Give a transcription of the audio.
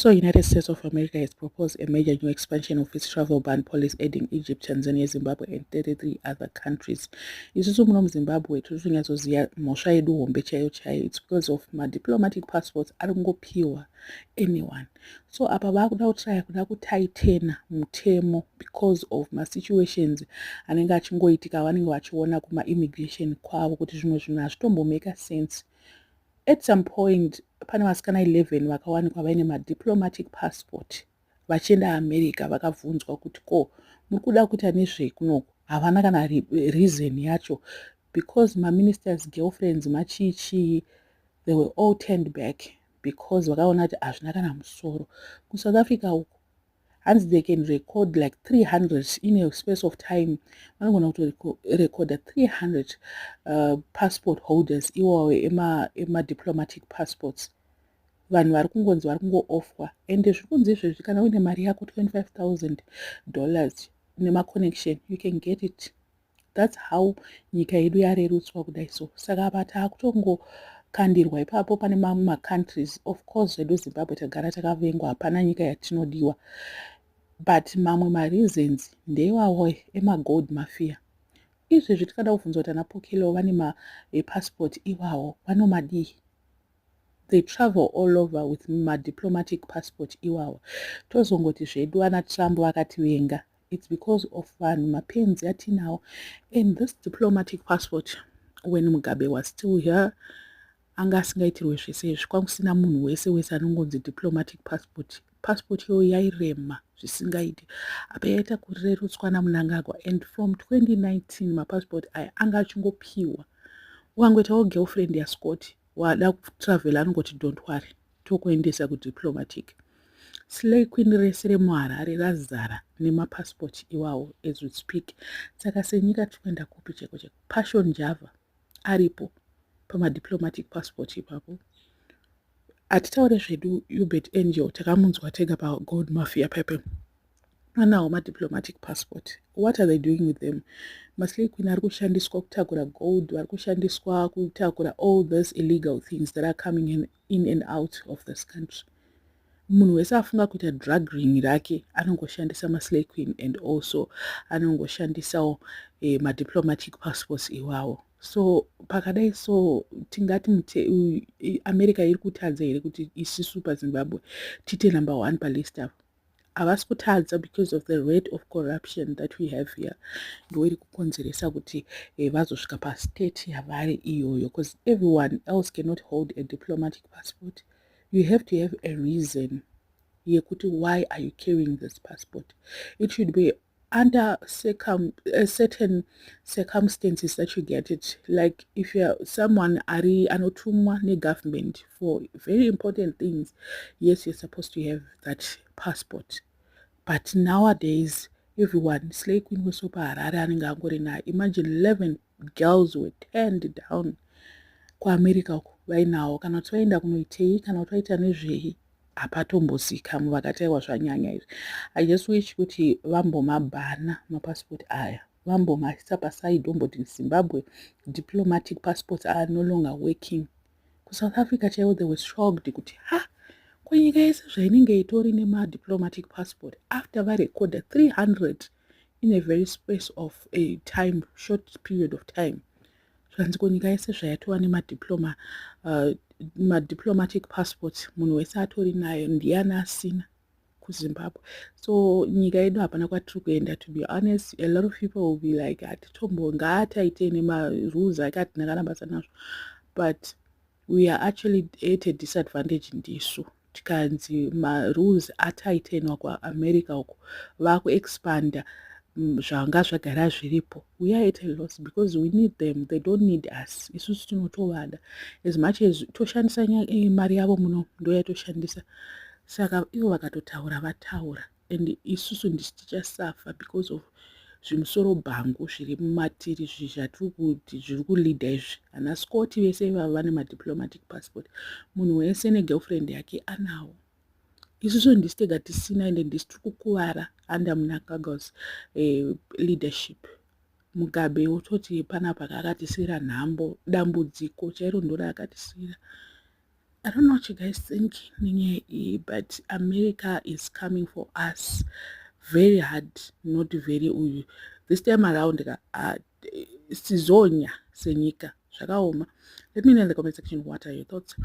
So, United States of America has proposed a major new expansion of its travel ban policy, adding Egypt, Tanzania, Zimbabwe, and 33 other countries. Isusu muno muZimbabwe tiri kunyatsoziva mhosva yedu hombe chaiyo chaiyo. It's because of diplomatic passports ari kungopiwa anyone. So apa vakuda kutraya kuda kutaitena mutemo because of situations anenge achingoitika vanenge vachiona kuma-immigration kwavo kuti zvimwe zvinhu hazvitombomake sense. At some point, pane vasikana 11 vakawanikwa vaine madiplomatic passport vachienda America vakabvunzwa kuti ko muri kuda kuita nezvei kunoku, havana kana reason yacho, because ministers girlfriends machichi, they were all turned back because vakaona kuti hazvina kana musoro. KuSouth Africa uku hanzi they can record like 300 in a space of time. Vanogona kutorecorda 300 passport holders iwawe ema-diplomatic passports. Vanhu vari kungonzi vari kungo-offwa, ende zviri kunzi izvezvi kana uine mari yako $25,000 nema-connection, you can get it. That's how nyika yedu yarerutswa kudai so. Saka apa taakutongokandirwa ipapo pane mamwe ma-countries. Of course zvedu Zimbabwe tagara takavengwa, hapana nyika yatinodiwa. But mamwe ma-reasons ndeiwawo ema-gold mafia. Izvezvi tikada kubvunzwa kuti ana Pokelo vane ma-passport iwawo vanomadii. They travel all over with ma-diplomatic passport iwawo. Tozongoti zvedu ana Trump vakativenga. It's because of vanhu mapenzi atinawo. And this diplomatic passport, when Mugabe was still here, anga asingaitirwe zvese izvi, kwangusina munhu wese anongonzi diplomatic passport. Passport iyoyo yairema zvisingaiti. Apa yaita kurerutswa naMnangagwa, and from 2019 mapassport aya anga achingopiwa. Ukangoitawo girlfriend yaScott wada kutravel anongoti don't worry, tokuendesa kudiplomatic. Slay Queen rese remuHarare razara nemapassport iwawo as we speak. Saka senyika tikuenda kupi cheko cheko. Passion Java aripo pamadiplomatic passport ipapo. Atitaure zvedu Hubert Angel takamunzwa tega pagold mafia pepe. Vanawo madiplomatic passport. What are they doing with them? Maslay Queen ari kushandiswa kutakura gold, vari kushandiswa kutakura all those illegal things that are coming in and out of this country. Munhu wese afunga kuita drug ring rake anongoshandisa maSlay Queen, and also anongoshandisawo madiplomatic passports iwawo. So pakadai so tingati America iri kutadza here kuti isusu paZimbabwe tite number 1 palist apo. Havasi kutadza because of the rate of corruption that we have here. Ndo iri kukonzeresa kuti vazosvika pastate yavari iyoyo, because everyone else cannot hold a diplomatic passport. You have to have a reason yekuti why are you carrying this passport. It should be under certain circumstances that you get it. Like if you're someone anotumwa ne-government for very important things, yes, you're supposed to have that passport. But nowadays, everyone, Slay Queen was super Harare. Imagine 11 girls were turned down kwa America right now. Kana twaenda kunoitei, kana twaita nezvei, hapatombozikamu vakataiwa zvanyanya izvi. I just wish kuti vambomabhana mapassport aya, vambomaisa paside, vomboti Zimbabwe diplomatic passports are no longer working. KuSouth Africa chaiwo they were shocked kuti kwenyika yese zvainenge itori nema-diplomatic passport after varecorda 300 in a very space of a time, short period of time. Zvanzi nyika yese zvayatova nema-diplomatic passports, munhu wese atori nayo, ndiani asina kuZimbabwe. So nyika yedu hapana kwatiri kuenda, to be honest. A lot of people will be like ngataite nema-rules akatina kana basa nazvo, but we are actually at a disadvantage ndisu. Tikanzi ma-rules ataitenwa kwaAmerica uko vakuexpanda zvanga zvagara zviripo, we are at a loss because we need them, they don't need us. Isusu tinotovada as much as toshandisa mari yavo muno ndo yatoshandisa. Saka ivo vakatotaura vataura, and isusu ndisi tichasafa because of zvimusoro bhangu zviri mumatiri zvatiri kuti zviri kuleadha izvi. Ana Scott vese ivava vane madiplomatic passport, munhu wese negirlfriend yake anawo. Isusu ndisi tega tisina, ende ndisi tiri kukuvara under Mnangagwa's leadership. Mugabe utoti panapa akatisira nhambo, dambudziko chairo ndo raakatisira. I don't know what you guys think, but America is coming for us very hard, not very uyu. This time around, Sizonia, Senika, Shakaoma. Let me know in the comment section what are your thoughts.